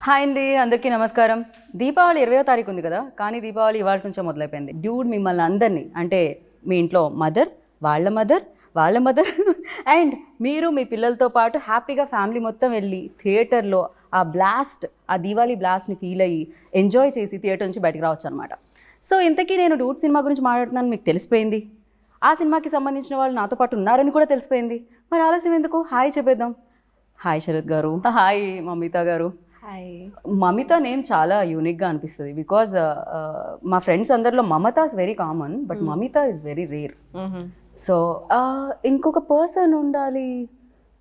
Hi అండి, అందరికీ నమస్కారం. దీపావళి 20వ తారీఖు ఉంది కదా, కానీ దీపావళి ఇవాళ నుంచే మొదలైపోయింది. డ్యూడ్ మిమ్మల్ని అందరినీ, అంటే మీ ఇంట్లో మదర్, వాళ్ళ మదర్ అండ్ మీరు మీ పిల్లలతో పాటు హ్యాపీగా ఫ్యామిలీ మొత్తం వెళ్ళి థియేటర్లో ఆ బ్లాస్ట్, ఆ దీవాళీ బ్లాస్ట్ని ఫీల్ అయ్యి ఎంజాయ్ చేసి థియేటర్ నుంచి బయటకు రావచ్చు అనమాట. సో ఇంతకీ నేను డూడ్ సినిమా గురించి మాట్లాడుతున్నాను మీకు తెలిసిపోయింది. ఆ సినిమాకి సంబంధించిన వాళ్ళు నాతో పాటు ఉన్నారని కూడా తెలిసిపోయింది. మరి ఆలస్యం ఎందుకు, హాయ్ చెప్పేద్దాం. హాయ్ శరత్ గారు. హాయ్ మమిత గారు. మమిత నేమ్ చాలా యూనిక్గా అనిపిస్తుంది బికాజ్ మా ఫ్రెండ్స్ అందరిలో Mamata is very common, but Mamitha is very rare. So ఇంకొక పర్సన్ ఉండాలి.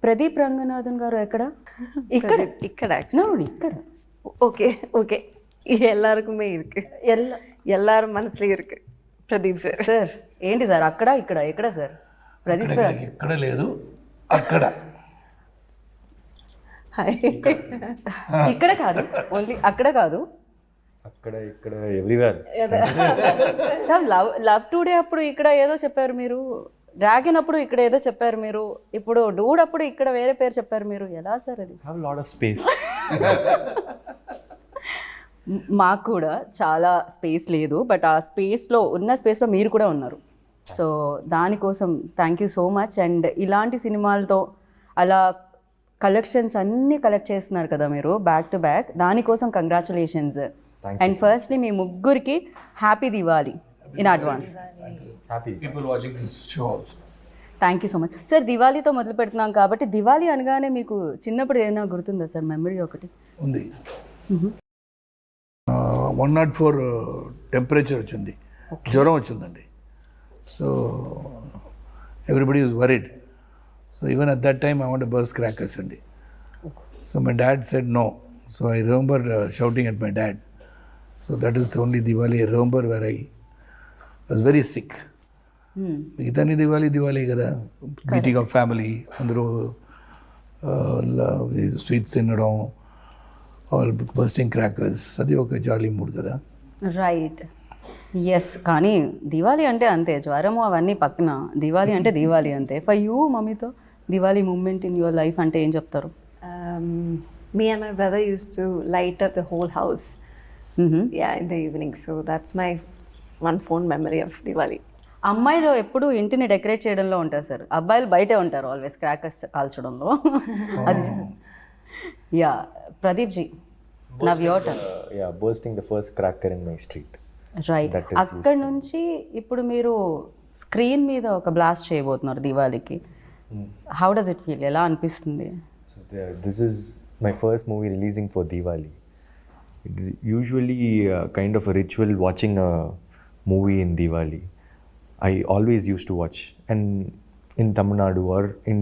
ప్రదీప్ రంగనాథన్ గారు ఎక్కడ? ఇక్కడ ఇక్కడ ఇక్కడ ஓகே ஓகே எல்லாருக்குமே இருக்கு எல்லாரும் மனசுல இருக்கு பிரதீப் சார். సార్ ఏంటి సార్ అక్కడ ఇక్కడ ఎక్కడ సార్? ప్రదీప్ సార్ ఎక్కడ లేదు, అక్కడ ఇక్కడ కాదు, ఓన్లీ అక్కడ కాదు, అక్కడ ఇక్కడ ఎవ్రీవేర్. సార్ లవ్ టుడే అప్పుడు ఇక్కడ ఏదో చెప్పారు మీరు, డ్రాగన్ అప్పుడు ఇక్కడ ఏదో చెప్పారు మీరు, ఇప్పుడు డూడ్ అప్పుడు ఇక్కడ వేరే పేరు చెప్పారు మీరు. ఎలా సార్ అది? Have lot of space. మాకు కూడా చాలా స్పేస్ లేదు, బట్ ఆ స్పేస్లో మీరు కూడా ఉన్నారు. సో దానికోసం thank you so much. And ఇలాంటి సినిమాలతో అలా కలెక్షన్స్ అన్నీ కలెక్ట్ చేస్తున్నారు కదా మీరు బ్యాక్ టు బ్యాక్, దానికోసం కంగ్రాచులేషన్స్. అండ్ ఫస్ట్లీ మీ ముగ్గురికి happy Diwali in advance. Thank you so much sir. దివాళీతో మొదలు పెడుతున్నాం కాబట్టి దివాళీ అనగానే మీకు చిన్నప్పుడు ఏమైనా గుర్తుందా సార్ మెమరీ ఒకటి? ఉంది. 104 టెంపరేచర్ వచ్చింది, జ్వరం వచ్చిందండి. So everybody is worried. So even at that time I want to burst crackers andi. So my dad said no. So I remember shouting at my dad. So that is the only Diwali I remember where I was very sick. Migitani Diwali kada, meeting of family, andro sweets తినడం, all bursting crackers. అది ఒక jolly mood కదా. Right, yes. కానీ దివాళీ అంటే అంతే, జ్వరము అవన్నీ పక్కన, దివాళీ అంటే దివాళీ అంతే. ఫర్ యూ మమ్మీతో Diwali moment in your life అంటే ఏం చెప్తారు? Me and my brother used to light up the whole house in the evening. So that's my one fond memory of Diwali. అమ్మాయిలు ఎప్పుడు ఇంటిని డెకరేట్ చేయడంలో ఉంటారు సార్, అబ్బాయిలు బయటే ఉంటారు ఆల్వేస్ క్రాకర్స్ కాల్చడంలో. అది yeah Pradeep ji, now your turn. Yeah, bursting the first cracker in my street. Right, అక్కడ నుంచి ఇప్పుడు మీరు స్క్రీన్ మీద ఒక బ్లాస్ట్ చేయబోతున్నారు దివాళీకి. How does it feel? ఎలా అనిపిస్తుంది? This is my first movie releasing for Diwali. It's usually kind of a ritual watching a movie in Diwali. I always used to watch, and in Tamil Nadu or in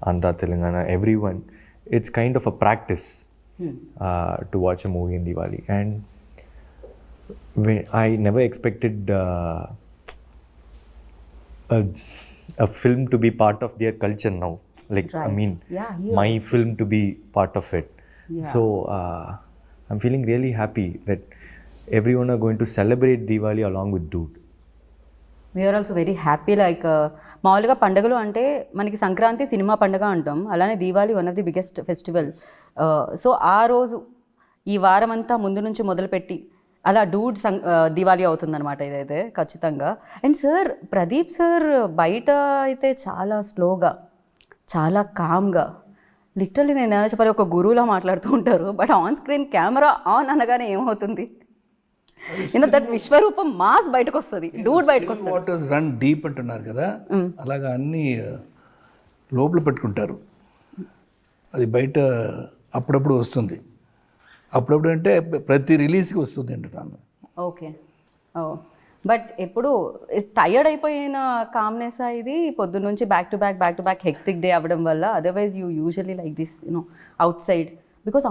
Andhra, Telangana, everyone, it's kind of a practice to watch a movie in Diwali. And I never expected a film to be part of their culture now. Like, right. I mean, my film to be part of it. Yeah. So I'm feeling really happy that everyone are going to celebrate Diwali along with Dude. We are also very happy. Like మామూలుగా పండుగలు అంటే మనకి Sankranti cinema పండుగ అంటాం, అలానే Diwali one of the biggest festival. So ఆ రోజు ఈ వారం అంతా ముందు నుంచి మొదలుపెట్టి అలా డూడ్ దివాళీ అవుతుందన్నమాట ఇదైతే ఖచ్చితంగా. అండ్ సార్ ప్రదీప్ సార్ బయట అయితే చాలా స్లోగా, చాలా కామ్గా, లిటరల్లీ నేను ఎలా చెప్పాలి, ఒక గురువులా మాట్లాడుతూ ఉంటారు. But on screen camera on అనగానే ఏమవుతుంది, దట్ విశ్వరూపం మాస్ బయటకు వస్తుంది, డూడ్ బయటకు వస్తుంది. వాటర్స్ రన్ డీప్ అంటున్నారు కదా, అలాగా అన్నీ లోపల పెట్టుకుంటారు. అది బయట అప్పుడప్పుడు వస్తుంది. అప్పుడప్పుడు అంటే ప్రతి రిలీజ్కి వస్తుంది అంటున్నాను. ఓకే, ఓ, బట్ ఎప్పుడు టైర్డ్ అయిపోయిన కామ్నెస్ ఇది పొద్దున్న నుంచి back to back hectic day అవ్వడం వల్ల? Otherwise you usually like this out side, because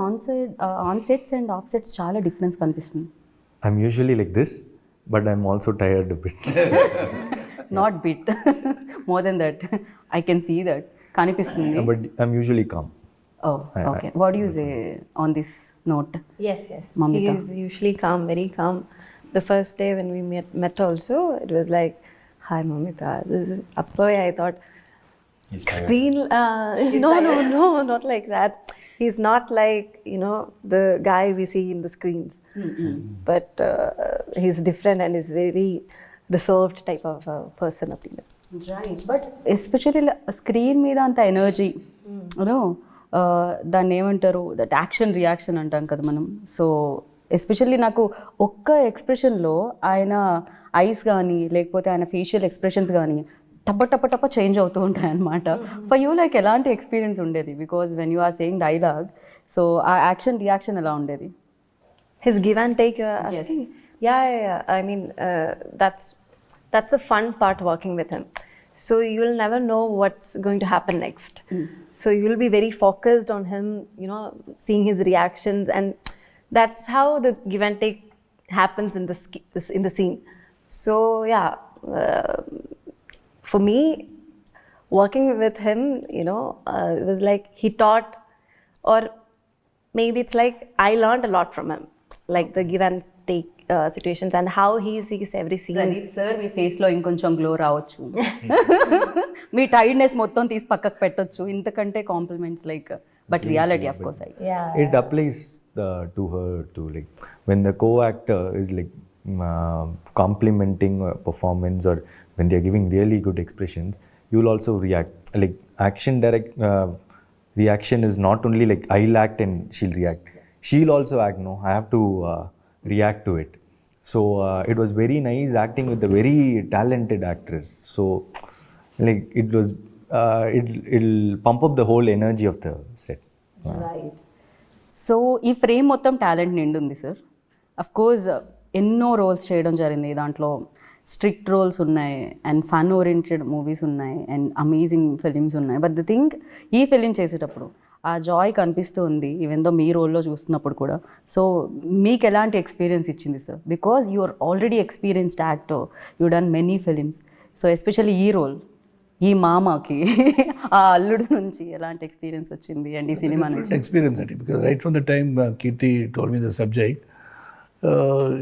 on sets and of sets చాలా డిఫరెన్స్ కనిపిస్తుంది. I'm usually like this, but I'm also tired a bit. Not bit, more than that. I can see that కనిపిస్తుంది. But I'm usually calm. Oh, okay. What do you say on this note? Yes. Mamita. He is usually calm, very calm. The first day when we met also, it was like, hi Mamita. I thought, screen, no, not like that. He's not like, you know, the guy we see in the screens. But he's different and is very reserved type of person. Right but especially screen మీద అంత energy you know దాన్ని ఏమంటారు that action reaction అంటాం కదా మనం. So especially నాకు ఒక్క ఎక్స్ప్రెషన్లో ఆయన ఐస్ కానీ లేకపోతే ఆయన ఫేషియల్ ఎక్స్ప్రెషన్స్ కానీ టప్ప చేంజ్ అవుతూ ఉంటాయి అన్నమాట. ఫర్ యూ లైక్ ఎలాంటి ఎక్స్పీరియన్స్ ఉండేది? Because when you are saying dialogue, so ఆ యాక్షన్ రియాక్షన్ ఎలా ఉండేది? His give and take, you're asking? Yeah. I mean, that's the fun part working with him. So you'll never know what's going to happen next. So you'll be very focused on him, you know, seeing his reactions, and that's how the give and take happens in the scene. So yeah, for me, working with him, you know, it was like he taught, or maybe it's like I learned a lot from him, like the give and take situations and how he sees every scene. Praneeth sir మీ ఫేస్లో ఇంకొంచెం glow రావచ్చు, మీ tiredness మొత్తం తీసి పక్కకు పెట్టొచ్చు, ఇంతకంటే compliments like but reality of course It applies to her too. Like when the co-actor is like complimenting a performance, or when they are giving really good expressions, you will also react. Like action reaction is not only like I'll act and she'll react. She'll also act. No, I have to react to it. So it was very nice acting with a very talented actress. So like it was, it'll pump up the whole energy of the set. Right. So ఈ frame మొత్తం talent నిండి ఉంది sir. Of course ఎన్నో roles చేయడం జరిగింది, దాంట్లో strict roles ఉన్నాయి and fun oriented movies ఉన్నాయి అండ్ అమేజింగ్ ఫిలిమ్స్ ఉన్నాయి. బట్ ద థింగ్, ఈ ఫిలిం చేసేటప్పుడు ఆ జాయ్ కనిపిస్తూ ఉంది ఈవెన్ దో మీ రోల్లో చూస్తున్నప్పుడు కూడా. సో మీకు ఎలాంటి ఎక్స్పీరియన్స్ ఇచ్చింది sir? Because you are already experienced actor, you done many films. So especially ఈ రోల్, ఈ మామకి ఆ అల్లుడు నుంచి ఎలాంటి ఎక్స్పీరియన్స్ వచ్చింది అండ్ ఈ సినిమా నుంచి? ఎక్స్పీరియన్స్ అండి, because right from the time Keerthi told me the subject,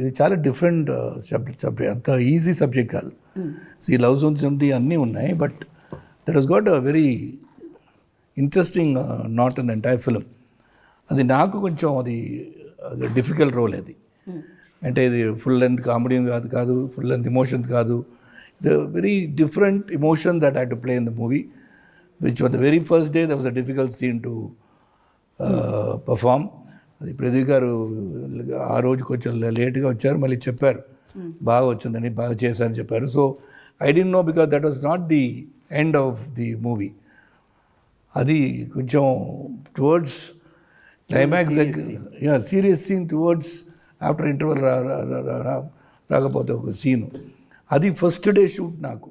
ఇది చాలా డిఫరెంట్ సబ్జెక్ట్, అంత ఈజీ సబ్జెక్ట్ కాదు. ఈ లవ్ జోన్స్ ఉంది అన్నీ ఉన్నాయి, but that has got a very interesting not in the entire film. అది నాకు కొంచెం అది డిఫికల్ట్ రోల్ అది. అంటే ఇది ఫుల్ లెంత్ కామెడీ కాదు, ఫుల్ లెంత్ ఎమోషన్స్ కాదు. It's a very different emotion that I to play in the movie, which on the very first day that was a difficult scene to perform. అది ప్రదీప్ గారు ఆ రోజు కొంచెం లేట్గా వచ్చారు, మళ్ళీ చెప్పారు బాగా వచ్చిందని, బాగా చేశారని చెప్పారు. So I don't know, because that was not the end of the movie. అది కొంచెం టువర్డ్స్ క్లైమాక్స్ దగ్గర serious scene, towards after interval రాకపోతే ఒక సీను, అది ఫస్ట్ డే షూట్ నాకు.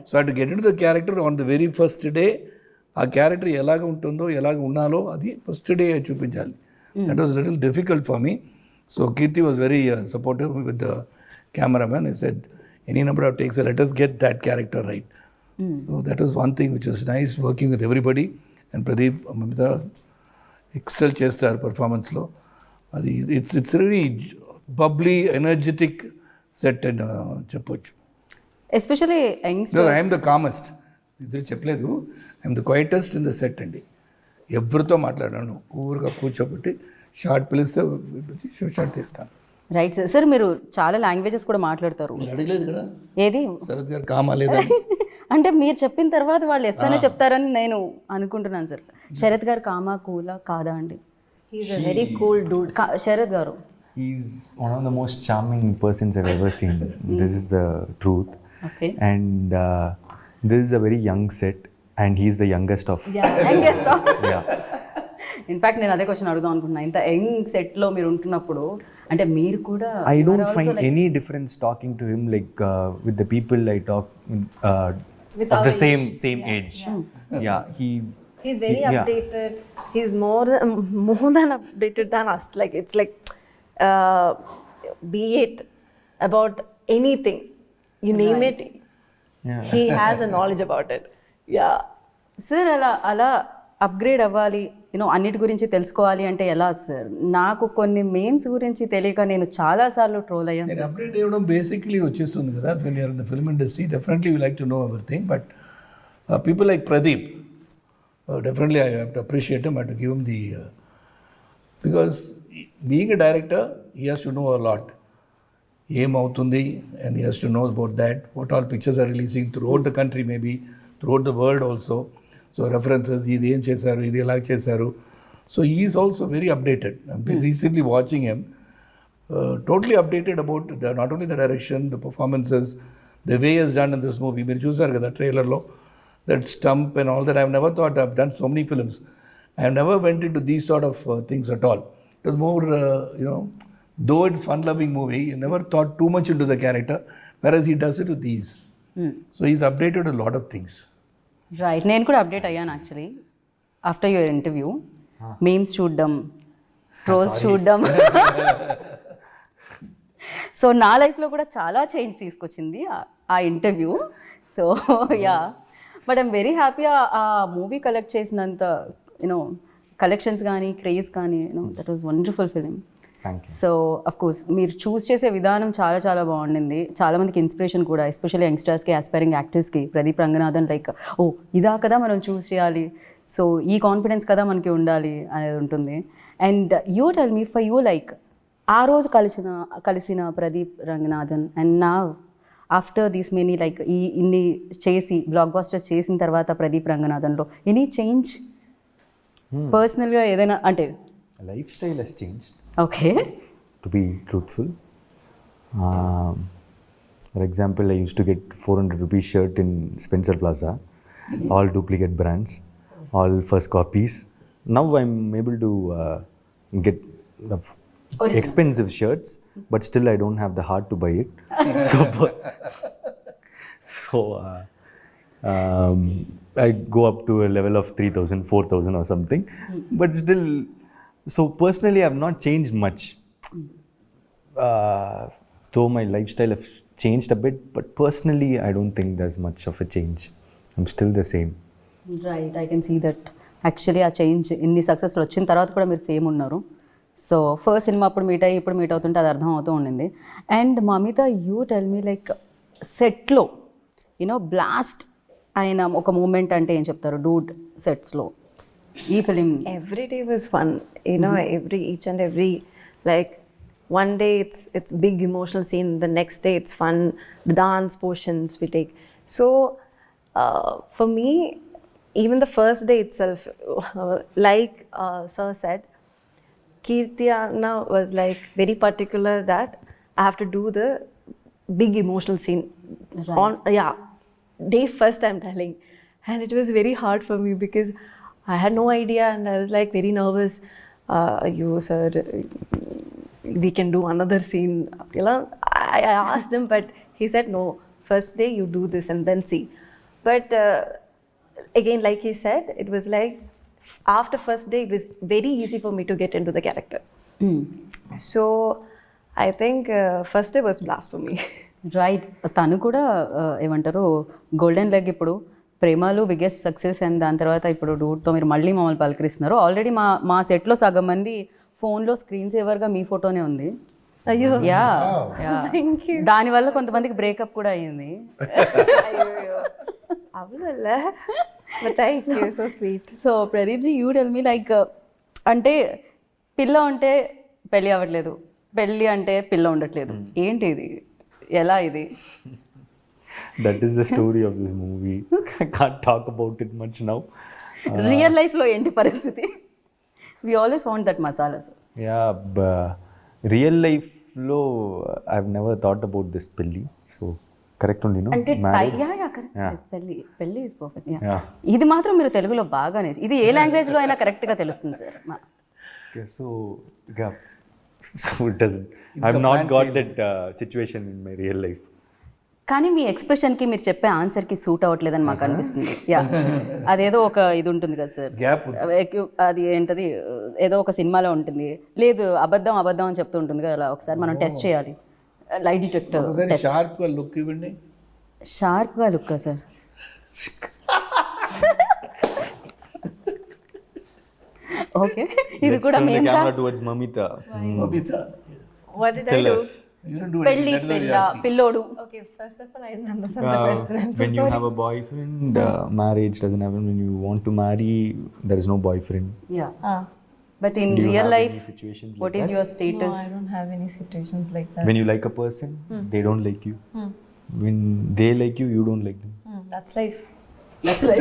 సో అటు get in to the character on the very first day. ఆ character ఎలాగ ఉంటుందో, ఎలాగ ఉండాలో అది ఫస్ట్ డే చూపించాలి. That was little difficult for me. So Keerthi was very supportive with the cameraman. I said any number of takes, let us get that character right. So that was one thing which was nice, working with everybody. And Pradeep, Mamita excel చేస్తారు పర్ఫార్మెన్స్లో. అది it's very bubbly energetic set అని చెప్పొచ్చు. Especially youngster, I'm the calmest, ఇద్దరు చెప్పలేదు, I'm the quietest in the set అండి. ఎవరితో మాట్లాడాను, ఊరుగా కూర్చోబెట్టి షార్ట్ పిలిస్తే షార్ట్ తీస్తాను. Right sir. సార్ మీరు చాలా లాంగ్వేజెస్ కూడా మాట్లాడతారు. మీరు అడగలేదు కదా ఏది శరత్ గారు కామా లేదా? అంటే మీరు చెప్పిన తర్వాత వాళ్ళు ఎస్ అనే చెప్తారని నేను అనుకుంటున్నాను సార్. శరత్ గారు కామా కూలా కాదా అండి? He's a very cool dude. Sarath గారు, He's one of the most charming persons I've ever seen. This is the truth. Okay. And this is a very young set, and he's the youngest of. Yeah. In fact నేను అదే question అడుగుదాం అనుకుంటున్నా. ఇంత young సెట్లో మీరు ఉంటున్నప్పుడు అంటే మీరు కూడా I don't find any difference talking to him like with the people I talk With of our the same age. Yeah, He's very updated. He's more than updated than us. Like it's like, be it about anything, you name it, he has a knowledge about it. Yeah. Sir అలా upgrade అవ్వాలి, you know అన్నిటి గురించి తెలుసుకోవాలి అంటే ఎలా sir? నాకు కొన్ని memes గురించి తెలియక నేను చాలాసార్లు ట్రోల్ అయ్యాను. నేను అప్డేట్ ఇవ్వడం బేసిక్లీ వచ్చేస్తుంది కదా. When you're in the film industry definitely you like to know everything. But people like Pradeep, Definitely I have to appreciate him. I have to give him the because being a director, he has to know a lot. Aim అవుతుంది and he has to know about that. What all pictures are releasing throughout the country, maybe throughout the world also. So references, ఇది ఏం చేశారు, ఇది ఎలా చేశారు. So he is also very updated. I've been recently watching him. Totally updated about not only the direction, the performances, the way he has done in this movie. మీరు చూసారు కదా ట్రైలర్లో, that stump and all that. I've never thought I've done so many films. I've never went into these sort of things at all. It was more, though it's fun-loving movie, you never thought too much into the character, whereas he does it with these. So he's updated a lot of things. Right, నేను కూడా update అయ్యాను actually after your interview. Memes చూడడం, trolls చూడడం. So నా లైఫ్లో కూడా చాలా change తీసుకొచ్చింది ఆ interview. So yeah, but I'm very happy ఆ మూవీ కలెక్ట్ చేసినంత కలెక్షన్స్ కానీ క్రేజ్ కానీ that was wonderful film. Thank you. So of course మీరు చూస్ చేసే విధానం చాలా చాలా బాగుండింది. చాలామందికి ఇన్స్పిరేషన్ కూడా, ఎస్పెషల్లీ యంగ్స్టర్స్కి, ఆస్పైరింగ్ యాక్టర్స్కి. ప్రదీప్ రంగనాథన్ లైక్ ఓ ఇదా కదా మనం చూస్ చేయాలి, సో ఈ కాన్ఫిడెన్స్ కదా మనకి ఉండాలి అనేది ఉంటుంది. And you tell me for you like ఆ రోజు కలిసిన ప్రదీప్ రంగనాథన్ అండ్ నా ఆఫ్టర్ దీస్ మెనీ లైక్ ఇన్ని చేసి బ్లాక్ బస్టర్స్ చేసిన తర్వాత ప్రదీప్ రంగనాథన్లో ఎనీ చేంజ్ పర్సనల్గా ఏదైనా అంటే? Life style has changed. Okay. To be truthful, for example, I used to get 400 rupees shirt in Spencer Plaza, all duplicate brands, all first copies. Now I'm able to get expensive shirts, but still I don't have the heart to buy it. So I go up to a level of 3,000, 4,000 or something, but still. So personally, I've not changed much. Though my lifestyle have changed a bit, but personally, I don't think there's much of a change. I'm still the same. Right, I can see that. Actually ఆ change ఇన్ని సక్సెస్లు వచ్చిన తర్వాత కూడా మీరు same ఉన్నారు. So first cinema అప్పుడు meet అయ్యి ఇప్పుడు మీట్ అవుతుంటే అది అర్థం అవుతూ ఉండింది. And Mamitha, you tell me like సెట్లో బ్లాస్ట్ అయిన ఒక మూమెంట్ అంటే ఏం చెప్తారు? డూడ్ సెట్స్లో ఈ film. Every day was fun, each and every, like one day it's big emotional scene, the next day it's fun, the dance portions we take. So for me, even the first day itself, like sir said, Kirtiana was like very particular that I have to do the big emotional scene on day first, I'm telling, and it was very hard for me because I had no idea and I was like very nervous. You sir, we can do another scene. I asked him, but he said no. First day you do this and then see. But again, like he said, it was like after first day it was very easy for me to get into the character. So I think first day was blast for me. Right, తను కూడా ఏమంటారు golden leg ఇప్పుడు ప్రేమలు biggest success, and దాని తర్వాత ఇప్పుడు డూడ్తో మీరు మళ్ళీ మమ్మల్ని పలకరిస్తున్నారు. ఆల్రెడీ మా సెట్లో సగం మంది ఫోన్లో స్క్రీన్ సేవర్గా మీ ఫోటోనే ఉంది. అయ్యో, యా, దానివల్ల కొంతమందికి బ్రేకప్ కూడా అయ్యింది. అవునల్లా, but thank you, so sweet. So Pradeep ji, you tell me like అంటే పిల్ల ఉంటే పెళ్ళి అవ్వట్లేదు, పెళ్ళి అంటే పిల్ల ఉండట్లేదు, ఏంటి ఇది, ఎలా ఇది? That is the story of this movie. I can't talk about it much now. Real లైఫ్లో ఏంటి పరిస్థితి? We always want that masala. Yeah, real life lo I've never thought about this pelli. So correct only, no? అంటే పెళ్ళి is perfect. ఇది మాత్రం మీరు తెలుగులో బాగానే, ఇది ఏ లాంగ్వేజ్లో అయినా కరెక్ట్గా తెలుస్తుంది sir. Okay, so it doesn't. I've not got that situation in my real life. కానీ మీ ఎక్స్ప్రెషన్కి మీరు చెప్పే ఆన్సర్కి సూట్ అవ్వట్లేదని మాకు అనిపిస్తుంది. యా, అదేదో ఒక ఇది ఉంటుంది కదా సార్, గ్యాప్. అది ఏంటది, ఏదో ఒక సినిమాలో ఉంటుంది, లేదు అబద్ధం అబద్ధం అని చెప్తూ ఉంటుంది కదా, అలా ఒకసారి మనం టెస్ట్ చేయాలి. లైట్ డిటెక్టర్ షార్ప్గా లుక్ ఇవ్వండి. షార్ప్గా లుక్కా సార్? ఓకే, ఇది కూడా Let's turn the camera towards Mamita. Mamita. What did Tell I do? us. You don't do పెళ్ళి anything. That is what పిల్ల you're asking. పిల్లోడు. Okay, first of all, I didn't understand the question. I'm so when you sorry. have a boyfriend, marriage doesn't happen. When you want to marry, there is no boyfriend. Yeah. Ah, But in Do you real have life, any situations what like is that? your no, status? I don't have any situations like that. When you like a person, they don't like you. When they like you, you don't like them. That's life. That's life.